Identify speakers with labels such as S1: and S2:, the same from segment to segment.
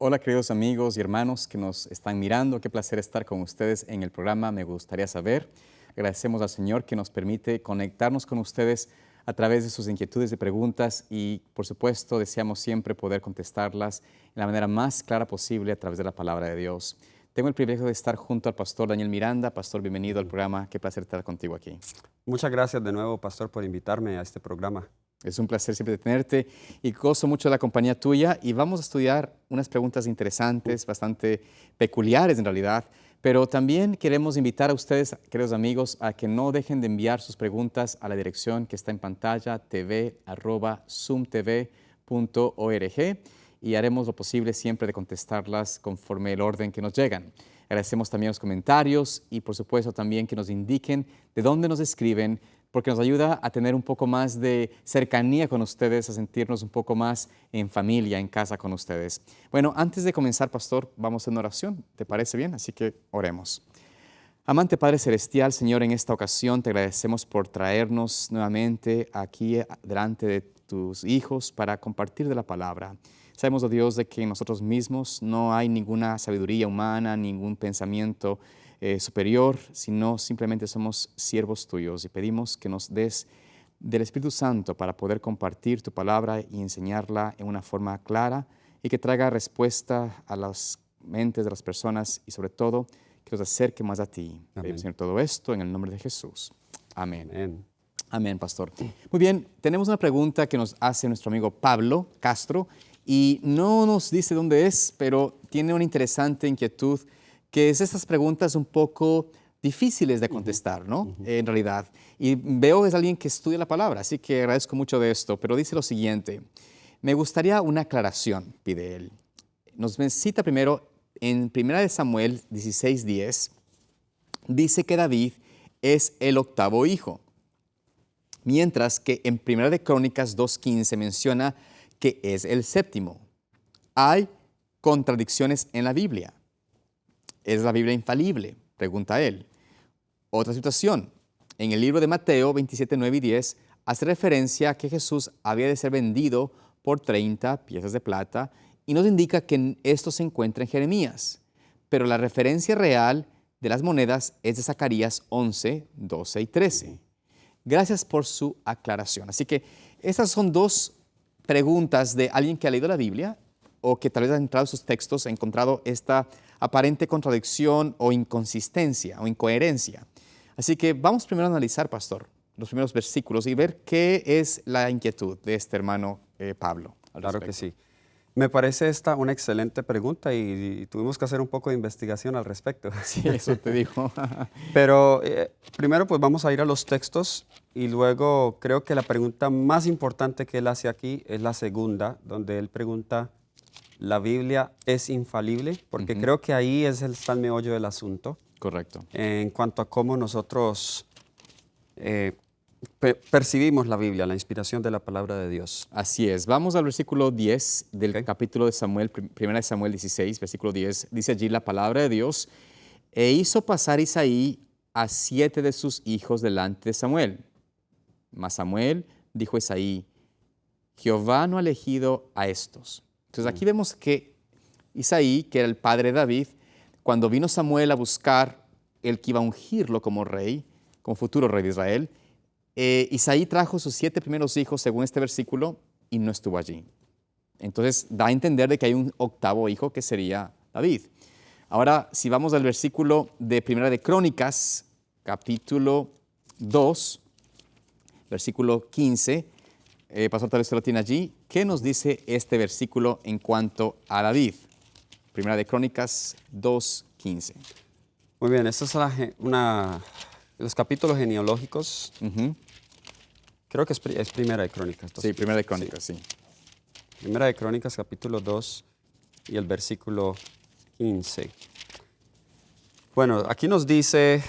S1: Hola queridos amigos y hermanos que nos están mirando, qué placer estar con ustedes en el programa Me Gustaría Saber. Agradecemos al Señor que nos permite conectarnos con ustedes a través de sus inquietudes y preguntas y por supuesto deseamos siempre poder contestarlas de la manera más clara posible a través de la palabra de Dios. Tengo el privilegio de estar junto al pastor Daniel Miranda. Pastor, bienvenido al programa, qué placer estar contigo aquí.
S2: Muchas gracias de nuevo, pastor, por invitarme a este programa.
S1: Es un placer siempre tenerte y gozo mucho la compañía tuya y vamos a estudiar unas preguntas interesantes, bastante peculiares en realidad, pero también queremos invitar a ustedes, queridos amigos, a que no dejen de enviar sus preguntas a la dirección que está en pantalla, tv@zoomtv.org, y haremos lo posible siempre de contestarlas conforme el orden que nos llegan. Agradecemos también los comentarios y por supuesto también que nos indiquen de dónde nos escriben, porque nos ayuda a tener un poco más de cercanía con ustedes, a sentirnos un poco más en familia, en casa con ustedes. Bueno, antes de comenzar, pastor, vamos a una oración. ¿Te parece bien? Así que oremos. Amante Padre Celestial, Señor, en esta ocasión te agradecemos por traernos nuevamente aquí delante de tus hijos para compartir de la palabra. Sabemos, oh Dios, de que en nosotros mismos no hay ninguna sabiduría humana, ningún pensamiento superior, sino simplemente somos siervos tuyos y pedimos que nos des del Espíritu Santo para poder compartir tu palabra y enseñarla en una forma clara y que traiga respuesta a las mentes de las personas y sobre todo que nos acerque más a ti. Pedimos, Señor, todo esto en el nombre de Jesús. Amén.
S2: Amén.
S1: Amén, pastor. Muy bien, tenemos una pregunta que nos hace nuestro amigo Pablo Castro y no nos dice dónde es, pero tiene una interesante inquietud que es estas preguntas un poco difíciles de contestar, ¿no? En realidad. Y veo que es alguien que estudia la palabra, así que agradezco mucho de esto, pero dice lo siguiente: me gustaría una aclaración, pide él. Nos cita primero en 1 Samuel 16:10, dice que David es el octavo hijo, mientras que en 1 Crónicas 2:15 menciona que es el séptimo. Hay contradicciones en la Biblia. ¿Es la Biblia infalible?, pregunta él. Otra situación, en el libro de Mateo 27:9 y 10 hace referencia a que Jesús había de ser vendido por 30 piezas de plata y nos indica que esto se encuentra en Jeremías, pero la referencia real de las monedas es de Zacarías 11, 12 y 13. Gracias por su aclaración. Así que estas son dos preguntas de alguien que ha leído la Biblia o que tal vez ha entrado en sus textos, ha encontrado esta aparente contradicción o inconsistencia o incoherencia. Así que vamos primero a analizar, pastor, los primeros versículos y ver qué es la inquietud de este hermano Pablo.
S2: Claro que sí. Me parece esta una excelente pregunta y tuvimos que hacer un poco de investigación al respecto.
S1: Sí, eso te digo.
S2: Pero primero pues vamos a ir a los textos y luego creo que la pregunta más importante que él hace aquí es la segunda, donde él pregunta: ¿la Biblia es infalible? Porque creo que ahí está el meollo del asunto.
S1: Correcto.
S2: En cuanto a cómo nosotros percibimos la Biblia, la inspiración de la palabra de Dios.
S1: Así es. Vamos al versículo 10 del capítulo de Samuel, 1 Samuel 16, versículo 10. Dice allí la palabra de Dios: e hizo pasar Isaí a 7 de sus hijos delante de Samuel. Mas Samuel dijo a Isaí: Jehová no ha elegido a estos. Entonces aquí vemos que Isaí, que era el padre de David, cuando vino Samuel a buscar el que iba a ungirlo como rey, como futuro rey de Israel, Isaí trajo sus 7 primeros hijos, según este versículo, y no estuvo allí. Entonces da a entender de que hay un octavo hijo que sería David. Ahora, si vamos al versículo de 1 de Crónicas, capítulo 2, versículo 15, pastor, tal vez usted lo tiene allí. ¿Qué nos dice este versículo en cuanto a David? 1 de Crónicas 2:15.
S2: Muy bien, esta es los capítulos genealógicos. Creo que es Primera de Crónicas.
S1: Sí, 1 de Crónicas, sí.
S2: Primera de Crónicas, capítulo 2 y el versículo 15. Bueno, aquí nos dice,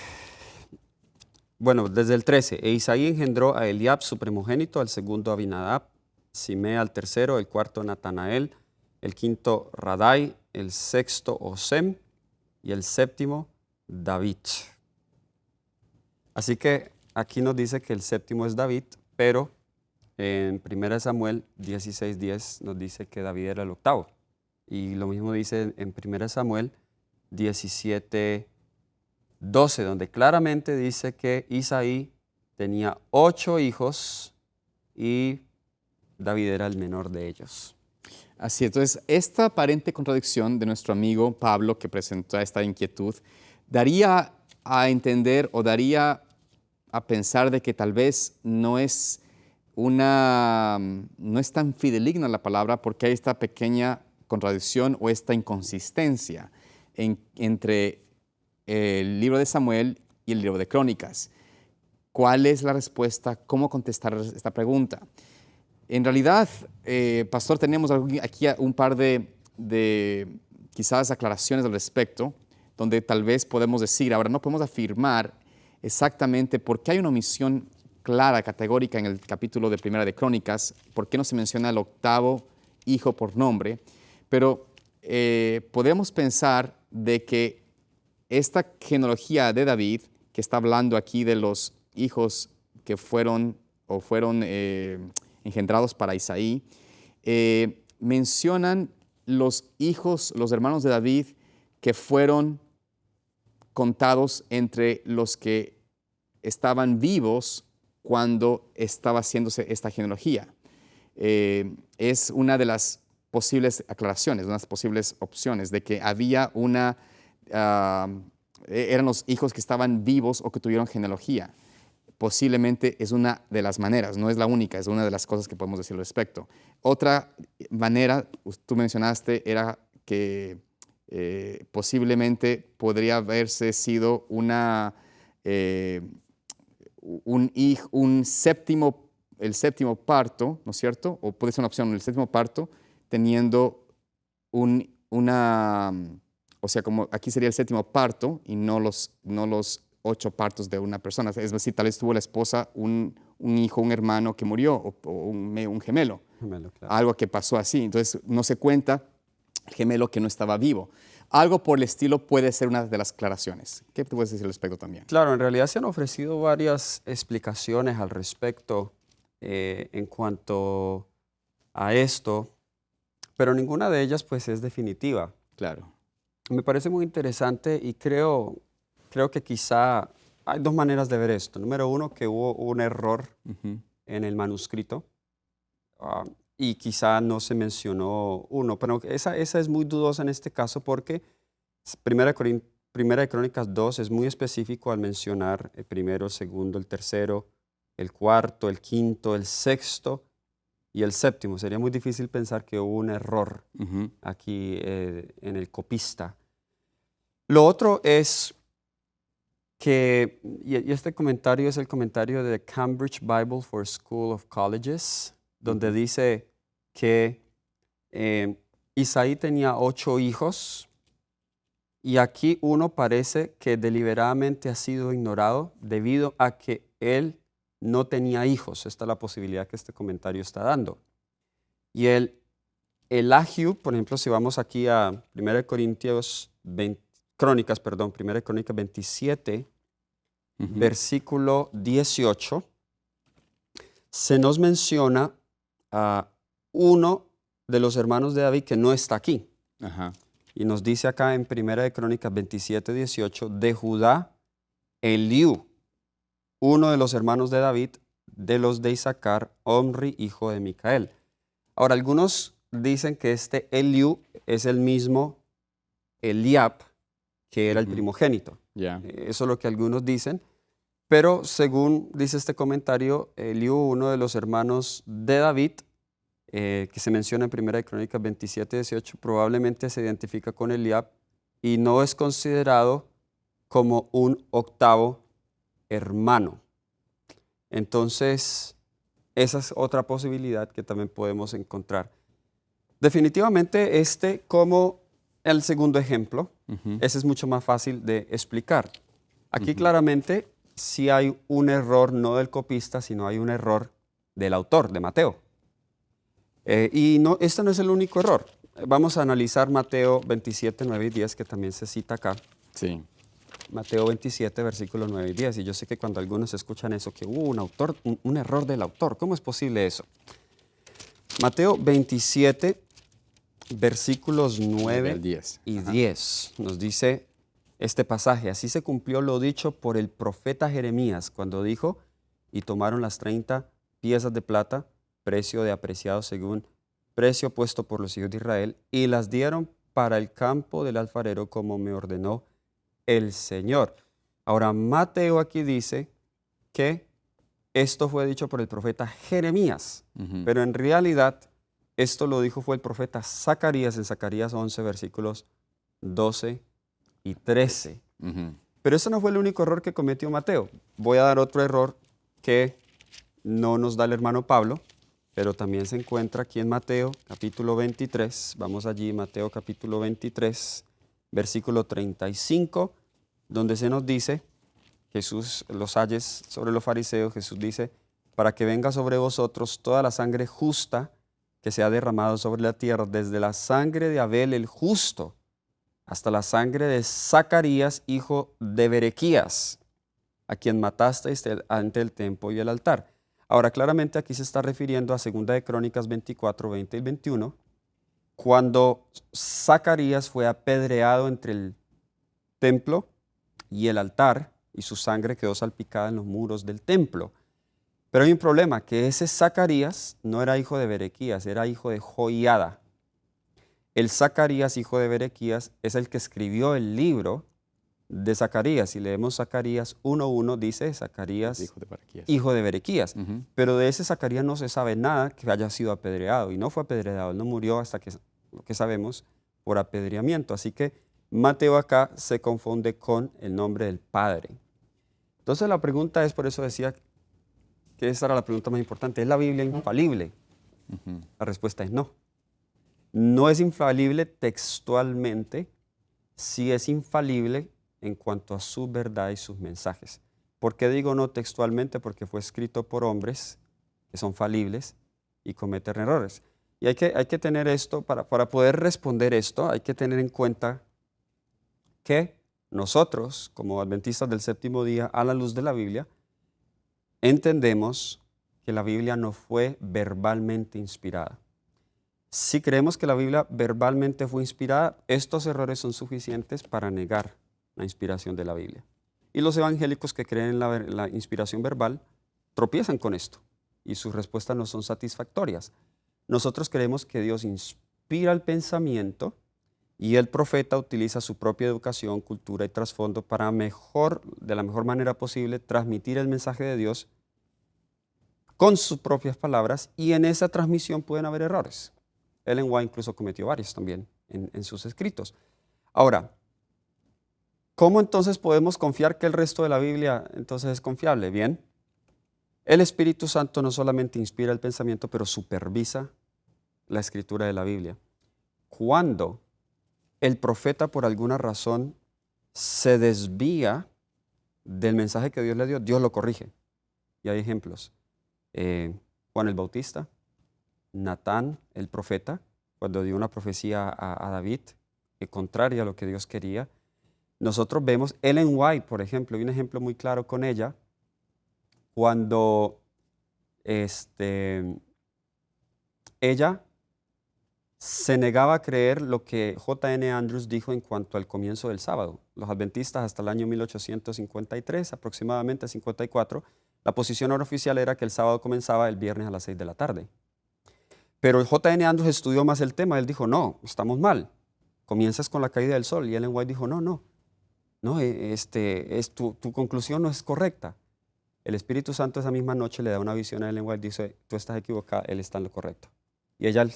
S2: desde el 13, e Isaí engendró a Eliab, su primogénito, al segundo Abinadab, Simea al tercero, el cuarto Natanael, el quinto Radai, el sexto Osem y el séptimo David. Así que aquí nos dice que el séptimo es David, pero en 1 Samuel 16:10 nos dice que David era el octavo. Y lo mismo dice en 1 Samuel 17:12, donde claramente dice que Isaí tenía 8 hijos y David era el menor de ellos.
S1: Así, entonces, esta aparente contradicción de nuestro amigo Pablo, que presentó esta inquietud, daría a entender o daría a pensar de que tal vez no es tan fidedigna la palabra porque hay esta pequeña contradicción o esta inconsistencia entre el libro de Samuel y el libro de Crónicas. ¿Cuál es la respuesta? ¿Cómo contestar esta pregunta? En realidad, pastor, tenemos aquí un par de quizás aclaraciones al respecto, donde tal vez podemos decir, ahora no podemos afirmar exactamente por qué hay una omisión clara, categórica en el capítulo de Primera de Crónicas, por qué no se menciona el 8º hijo por nombre, pero podemos pensar de que esta genealogía de David, que está hablando aquí de los hijos que fueron engendrados para Isaí, mencionan los hijos, los hermanos de David, que fueron contados entre los que estaban vivos cuando estaba haciéndose esta genealogía. Es una de las posibles aclaraciones, unas posibles opciones de que había eran los hijos que estaban vivos o que tuvieron genealogía. Posiblemente es una de las maneras, no es la única, es una de las cosas que podemos decir al respecto. Otra manera, tú mencionaste, era que posiblemente podría haberse sido el séptimo parto, ¿no es cierto? O puede ser una opción, el séptimo parto, teniendo o sea, como aquí sería el séptimo parto y no los 8 partos de una persona. Es decir, tal vez tuvo la esposa un hijo, un hermano que murió o un gemelo.
S2: Gemelo, claro.
S1: Algo que pasó así. Entonces no se cuenta el gemelo que no estaba vivo. Algo por el estilo puede ser una de las aclaraciones. ¿Qué te puedes decir al respecto también?
S2: Claro, en realidad se han ofrecido varias explicaciones al respecto en cuanto a esto, pero ninguna de ellas pues es definitiva.
S1: Claro.
S2: Me parece muy interesante y creo que quizá hay 2 maneras de ver esto. Número 1, que hubo un error en el manuscrito y quizá no se mencionó uno, pero esa es muy dudosa en este caso porque Primera de Crónicas 2 es muy específico al mencionar el primero, el segundo, el tercero, el cuarto, el quinto, el sexto y el séptimo. Sería muy difícil pensar que hubo un error aquí en el copista. Lo otro es que, y este comentario es el comentario de Cambridge Bible for School of Colleges, donde dice que Isaí tenía 8 hijos y aquí uno parece que deliberadamente ha sido ignorado debido a que él no tenía hijos. Esta es la posibilidad que este comentario está dando. Y el Elihu, por ejemplo, si vamos aquí a 1 Crónicas 27, versículo 18, se nos menciona a uno de los hermanos de David que no está aquí.
S1: Ajá.
S2: Y nos dice acá en 1 Crónicas 27, 18, de Judá, Eliú, uno de los hermanos de David, de los de Isaacar, Omri, hijo de Micael. Ahora, algunos dicen que este Eliú es el mismo Eliab, que era el primogénito.
S1: Yeah.
S2: Eso es lo que algunos dicen. Pero según dice este comentario, Eliú, uno de los hermanos de David, que se menciona en 1 Crónicas 27, 18, probablemente se identifica con Eliab y no es considerado como un 8º hermano. Entonces, esa es otra posibilidad que también podemos encontrar. Definitivamente como el segundo ejemplo, ese es mucho más fácil de explicar. Aquí claramente sí hay un error no del copista, sino hay un error del autor, de Mateo. Y este no es el único error. Vamos a analizar Mateo 27, 9 y 10, que también se cita acá.
S1: Sí.
S2: Mateo 27, versículos 9 y 10. Y yo sé que cuando algunos escuchan eso, que hubo un error del autor, ¿cómo es posible eso? Mateo 27, versículos 9
S1: al 10.
S2: y 10. Nos dice este pasaje: así se cumplió lo dicho por el profeta Jeremías cuando dijo: y tomaron las 30 piezas de plata, precio de apreciado según precio puesto por los hijos de Israel, y las dieron para el campo del alfarero como me ordenó el Señor. Ahora, Mateo aquí dice que esto fue dicho por el profeta Jeremías, pero en realidad esto lo dijo fue el profeta Zacarías en Zacarías 11, versículos 12 y 13. Pero ese no fue el único error que cometió Mateo. Voy a dar otro error que no nos da el hermano Pablo, pero también se encuentra aquí en Mateo capítulo 23. Vamos allí, Mateo capítulo 23, versículo 35, donde se nos dice, Jesús, los ayes sobre los fariseos, Jesús dice: para que venga sobre vosotros toda la sangre justa que se ha derramado sobre la tierra, desde la sangre de Abel el justo hasta la sangre de Zacarías, hijo de Berequías, a quien matasteis ante el templo y el altar. Ahora, claramente aquí se está refiriendo a 2 de Crónicas 24, 20 y 21, cuando Zacarías fue apedreado entre el templo y el altar, y su sangre quedó salpicada en los muros del templo. Pero hay un problema, que ese Zacarías no era hijo de Berequías, era hijo de Joiada. El Zacarías, hijo de Berequías, es el que escribió el libro de Zacarías. Si leemos Zacarías 1:1, dice Zacarías, hijo de Berequías. Pero de ese Zacarías no se sabe nada que haya sido apedreado, y no fue apedreado, él no murió hasta lo que sabemos por apedreamiento. Así que Mateo acá se confunde con el nombre del Padre. Entonces la pregunta es, por eso decía que esa era la pregunta más importante: ¿es la Biblia infalible? La respuesta es no. No es infalible textualmente, sí es infalible en cuanto a su verdad y sus mensajes. ¿Por qué digo no textualmente? Porque fue escrito por hombres que son falibles y cometen errores. Y hay que tener esto, para poder responder esto, hay que tener en cuenta que nosotros, como adventistas del séptimo día, a la luz de la Biblia, entendemos que la Biblia no fue verbalmente inspirada. Si creemos que la Biblia verbalmente fue inspirada, estos errores son suficientes para negar la inspiración de la Biblia. Y los evangélicos que creen en la inspiración verbal tropiezan con esto y sus respuestas no son satisfactorias. Nosotros creemos que Dios inspira el pensamiento y el profeta utiliza su propia educación, cultura y trasfondo para de la mejor manera posible, transmitir el mensaje de Dios con sus propias palabras, y en esa transmisión pueden haber errores. Ellen White incluso cometió varios también en sus escritos. Ahora, ¿cómo entonces podemos confiar que el resto de la Biblia entonces es confiable? Bien, el Espíritu Santo no solamente inspira el pensamiento, pero supervisa la escritura de la Biblia. Cuando el profeta por alguna razón se desvía del mensaje que Dios le dio, Dios lo corrige. Y hay ejemplos. Juan el Bautista, Natán el profeta, cuando dio una profecía a David, contraria a lo que Dios quería. Nosotros vemos Ellen White, por ejemplo, hay un ejemplo muy claro con ella, cuando ella se negaba a creer lo que J.N. Andrews dijo en cuanto al comienzo del sábado. Los adventistas hasta el año 1853, aproximadamente 54, la posición oficial era que el sábado comenzaba el viernes a las 6 de la tarde. Pero J.N. Andrews estudió más el tema. Él dijo: no, estamos mal. Comienzas con la caída del sol. Y Ellen White dijo: no, tu conclusión no es correcta. El Espíritu Santo esa misma noche le da una visión a Ellen White, dice: tú estás equivocada, él está en lo correcto. Y ella,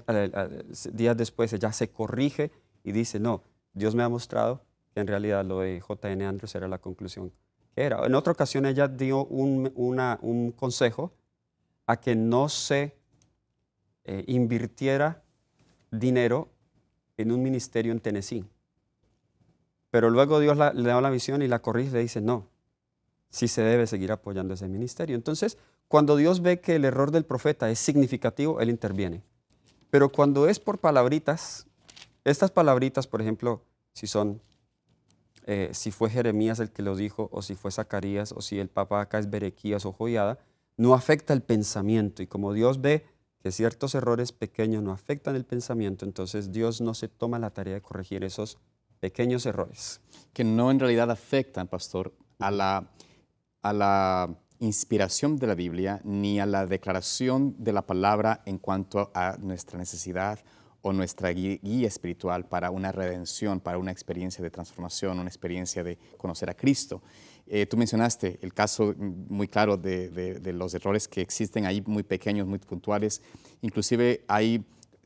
S2: días después, ella se corrige y dice: no, Dios me ha mostrado que en realidad lo de J.N. Andrews era la conclusión que era. En otra ocasión ella dio un consejo a que no se invirtiera dinero en un ministerio en Tennessee. Pero luego Dios le da la visión y la corrige y le dice: no, sí se debe seguir apoyando ese ministerio. Entonces, cuando Dios ve que el error del profeta es significativo, Él interviene. Pero cuando es por palabritas, estas palabritas, por ejemplo, si fue Jeremías el que lo dijo, o si fue Zacarías, o si el papa acá es Berequías o Joiada, no afecta el pensamiento. Y como Dios ve que ciertos errores pequeños no afectan el pensamiento, entonces Dios no se toma la tarea de corregir esos pequeños errores.
S1: Que no en realidad afectan, pastor, a la inspiración de la Biblia ni a la declaración de la palabra en cuanto a nuestra necesidad o nuestra guía espiritual para una redención, para una experiencia de transformación, una experiencia de conocer a Cristo. Tú mencionaste el caso muy claro de los errores que existen ahí, muy pequeños, muy puntuales. Inclusive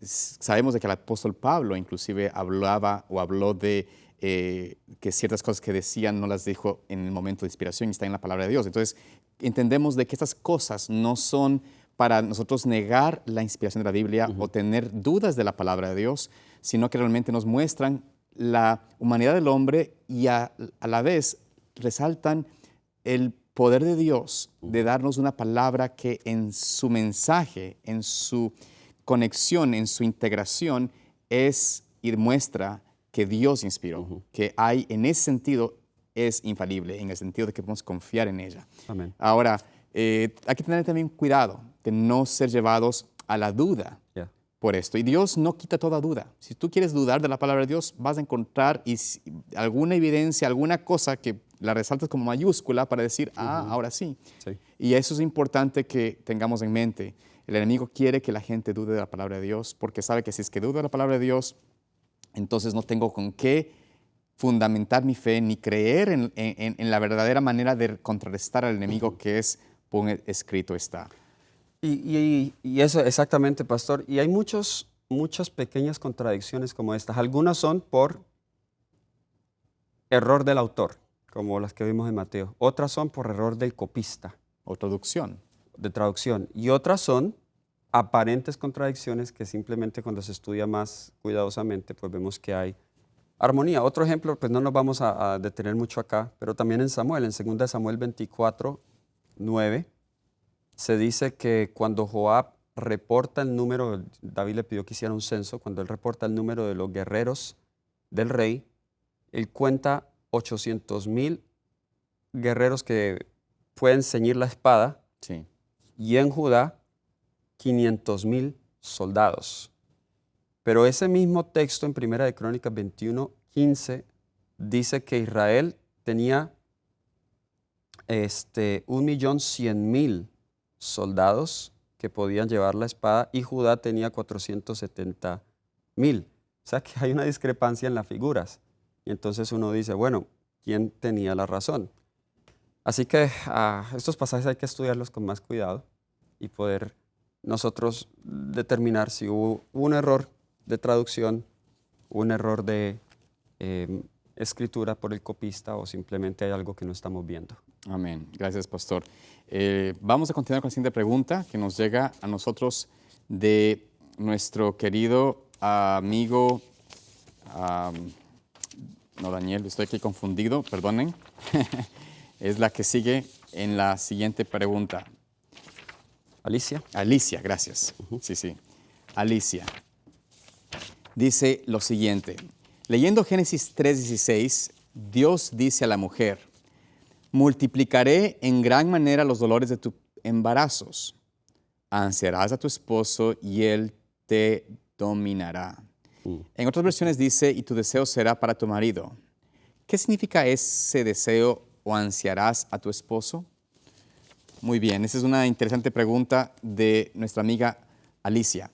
S1: sabemos de que el apóstol Pablo inclusive habló de que ciertas cosas que decían no las dijo en el momento de inspiración y está en la palabra de Dios. Entonces, entendemos de que estas cosas no son para nosotros negar la inspiración de la Biblia o tener dudas de la palabra de Dios, sino que realmente nos muestran la humanidad del hombre y a la vez resaltan el poder de Dios de darnos una palabra que en su mensaje, en su conexión, en su integración, es y demuestra que Dios inspiró, que hay en ese sentido es infalible, en el sentido de que podemos confiar en ella.
S2: Amén.
S1: Ahora, hay que tener también cuidado de no ser llevados a la duda por esto. Y Dios no quita toda duda. Si tú quieres dudar de la palabra de Dios, vas a encontrar alguna evidencia, alguna cosa que la resaltas como mayúscula para decir, ahora sí. Y eso es importante que tengamos en mente. El enemigo quiere que la gente dude de la palabra de Dios porque sabe que si es que duda de la palabra de Dios, entonces no tengo con qué fundamentar mi fe ni creer en la verdadera manera de contrarrestar al enemigo que es, pon escrito está.
S2: Y eso exactamente, pastor. Y hay muchas pequeñas contradicciones como estas. Algunas son por error del autor, como las que vimos en Mateo. Otras son por error del copista.
S1: O traducción.
S2: De traducción. Y otras son aparentes contradicciones que simplemente cuando se estudia más cuidadosamente, pues vemos que hay armonía. Otro ejemplo, pues no nos vamos a detener mucho acá, pero también en Samuel, en 2 Samuel 24, 9, se dice que cuando Joab reporta el número, David le pidió que hiciera un censo, cuando él reporta el número de los guerreros del rey, él cuenta 800,000 guerreros que pueden ceñir la espada,
S1: Sí.
S2: y en Judá 500,000 soldados. Pero ese mismo texto en 1 de Crónicas 21, 15 dice que Israel tenía 1,100,000 soldados que podían llevar la espada y Judá tenía 470,000. O sea que hay una discrepancia en las figuras. Y entonces uno dice, bueno, ¿quién tenía la razón? Así que estos pasajes hay que estudiarlos con más cuidado y poder nosotros determinar si hubo un error de traducción, un error de escritura por el copista o simplemente hay algo que no estamos viendo.
S1: Amén. Gracias, pastor. Vamos a continuar con la siguiente pregunta que nos llega a nosotros de nuestro querido amigo, no Daniel, estoy aquí confundido, perdonen. Es la que sigue en la siguiente pregunta.
S2: Alicia.
S1: Alicia, gracias. Sí. Alicia. Dice lo siguiente. Leyendo Génesis 3:16, Dios dice a la mujer, multiplicaré en gran manera los dolores de tus embarazos. Ansiarás a tu esposo y él te dominará. En otras versiones dice, y tu deseo será para tu marido. ¿Qué significa ese deseo o ansiarás a tu esposo? Muy bien, esa es una interesante pregunta de nuestra amiga Alicia.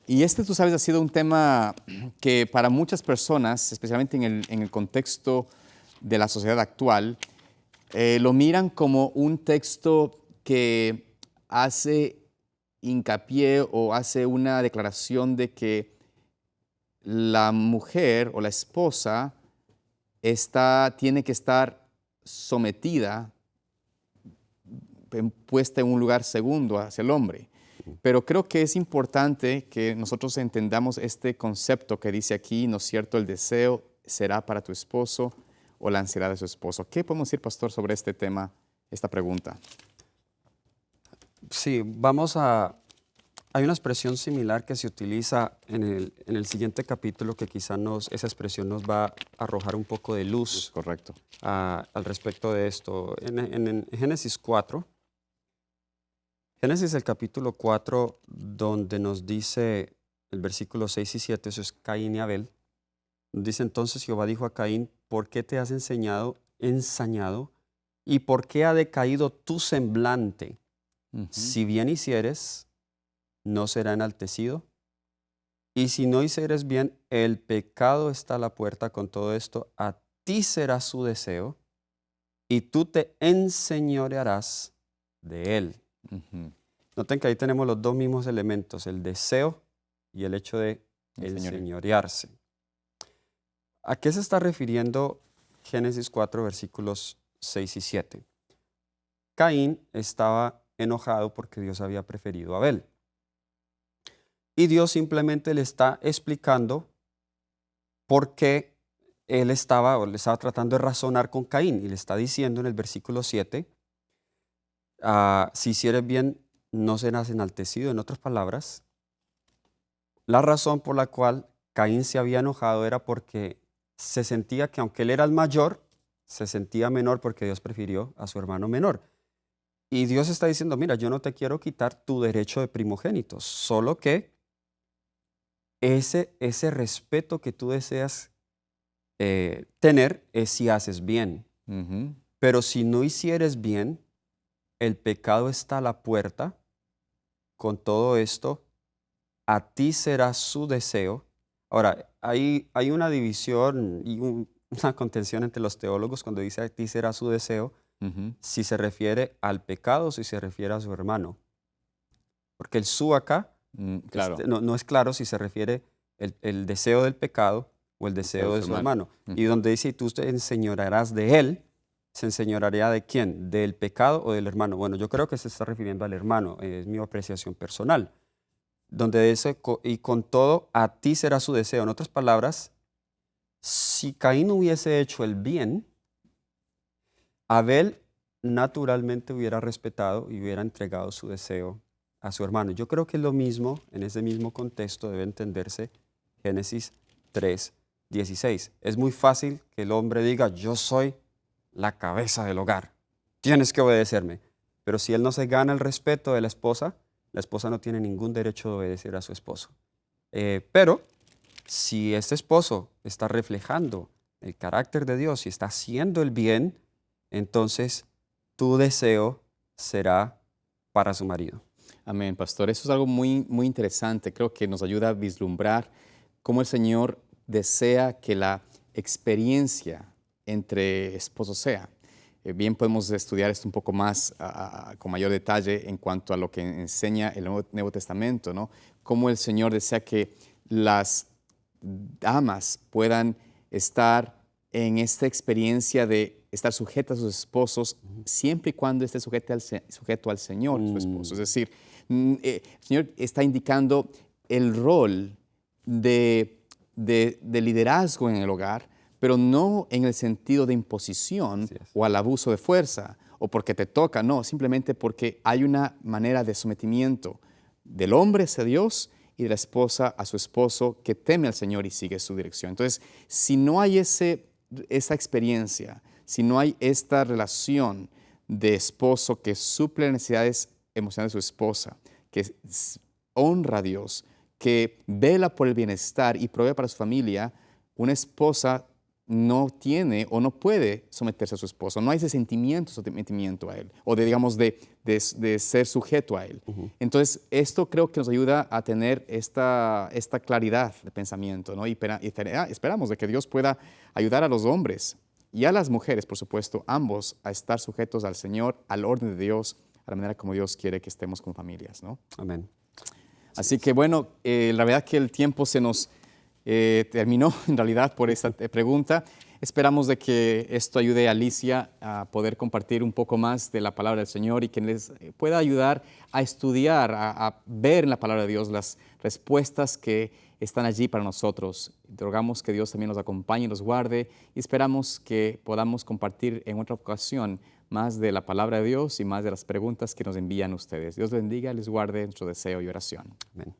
S1: Y tú sabes, ha sido un tema que para muchas personas, especialmente en el contexto de la sociedad actual, lo miran como un texto que hace hincapié o hace una declaración de que la mujer o la esposa tiene que estar sometida, puesta en un lugar segundo hacia el hombre. Pero creo que es importante que nosotros entendamos este concepto que dice aquí, ¿no es cierto? El deseo será para tu esposo o la ansiedad de su esposo. ¿Qué podemos decir, pastor, sobre este tema, esta pregunta?
S2: Sí, hay una expresión similar que se utiliza en el siguiente capítulo que quizá esa expresión nos va a arrojar un poco de luz.
S1: Correcto.
S2: Al respecto de esto. En Génesis 4, Génesis el capítulo 4, donde nos dice el versículo 6 y 7, eso es Caín y Abel. Dice entonces Jehová dijo a Caín, ¿por qué te has ensañado? ¿Y por qué ha decaído tu semblante?
S1: Ujú.
S2: Si bien hicieres, no será enaltecido. Y si no hicieres bien, el pecado está a la puerta. Con todo esto, a ti será su deseo, y tú te enseñorearás de él.
S1: Ujú.
S2: Noten que ahí tenemos los dos mismos elementos, el deseo y el hecho de
S1: Enseñorear.
S2: enseñorearse. ¿A qué se está refiriendo Génesis 4, versículos 6 y 7? Caín estaba enojado porque Dios había preferido a Abel. Y Dios simplemente le está explicando por qué él le estaba tratando de razonar con Caín. Y le está diciendo en el versículo 7, si hicieres bien, no serás enaltecido. En otras palabras, la razón por la cual Caín se había enojado era porque se sentía que aunque él era el mayor, se sentía menor porque Dios prefirió a su hermano menor. Y Dios está diciendo, mira, yo no te quiero quitar tu derecho de primogénito, solo que ese respeto que tú deseas tener es si haces bien.
S1: Ujú.
S2: Pero si no hicieres bien, el pecado está a la puerta. Con todo esto, a ti será su deseo. Ahora, hay una división y una contención entre los teólogos cuando dice a ti será su deseo,
S1: Ujú.
S2: si se refiere al pecado o si se refiere a su hermano. Porque el su acá
S1: Claro.
S2: no es claro si se refiere el deseo del pecado o el
S1: Deseo
S2: deseo de su hermano.
S1: Ujú.
S2: Y donde dice, tú te enseñorearás de él, ¿se enseñorearía de quién? ¿Del pecado o del hermano? Bueno, yo creo que se está refiriendo al hermano, es mi apreciación personal. Donde dice, y con todo, a ti será su deseo. En otras palabras, si Caín hubiese hecho el bien, Abel naturalmente hubiera respetado y hubiera entregado su deseo a su hermano. Yo creo que es lo mismo, en ese mismo contexto debe entenderse Génesis 3, 16. Es muy fácil que el hombre diga, yo soy la cabeza del hogar, tienes que obedecerme. Pero si él no se gana el respeto de la esposa no tiene ningún derecho de obedecer a su esposo. Pero si este esposo está reflejando el carácter de Dios y está haciendo el bien, entonces tu deseo será para su marido.
S1: Amén, pastor. Eso es algo muy, muy interesante. Creo que nos ayuda a vislumbrar cómo el Señor desea que la experiencia entre esposos sea. Bien podemos estudiar esto un poco más con mayor detalle en cuanto a lo que enseña el Nuevo Testamento, ¿no? Cómo el Señor desea que las damas puedan estar en esta experiencia de estar sujetas a sus esposos siempre y cuando esté sujeto al Señor, su esposo. Es decir, el Señor está indicando el rol de liderazgo en el hogar, pero no en el sentido de imposición
S2: Así es.
S1: o al abuso de fuerza o porque te toca, no, simplemente porque hay una manera de sometimiento del hombre hacia Dios y de la esposa a su esposo que teme al Señor y sigue su dirección. Entonces, si no hay esa experiencia, si no hay esta relación de esposo que suple las necesidades emocionales de su esposa, que honra a Dios, que vela por el bienestar y provee para su familia, una esposa no tiene o no puede someterse a su esposo. No hay ese sometimiento a él, o digamos, de ser sujeto a él. Entonces, esto creo que nos ayuda a tener esta claridad de pensamiento, ¿no? Y esperamos de que Dios pueda ayudar a los hombres y a las mujeres, por supuesto, ambos, a estar sujetos al Señor, al orden de Dios, a la manera como Dios quiere que estemos como familias, ¿no?
S2: Amén.
S1: Así que bueno, la verdad que el tiempo se nos terminó en realidad por esta pregunta. Esperamos de que esto ayude a Alicia a poder compartir un poco más de la palabra del Señor y que les pueda ayudar a estudiar, a ver en la palabra de Dios las respuestas que están allí para nosotros. Rogamos que Dios también nos acompañe y nos guarde y esperamos que podamos compartir en otra ocasión más de la palabra de Dios y más de las preguntas que nos envían ustedes. Dios les bendiga, les guarde, nuestro deseo y oración.
S2: Amén.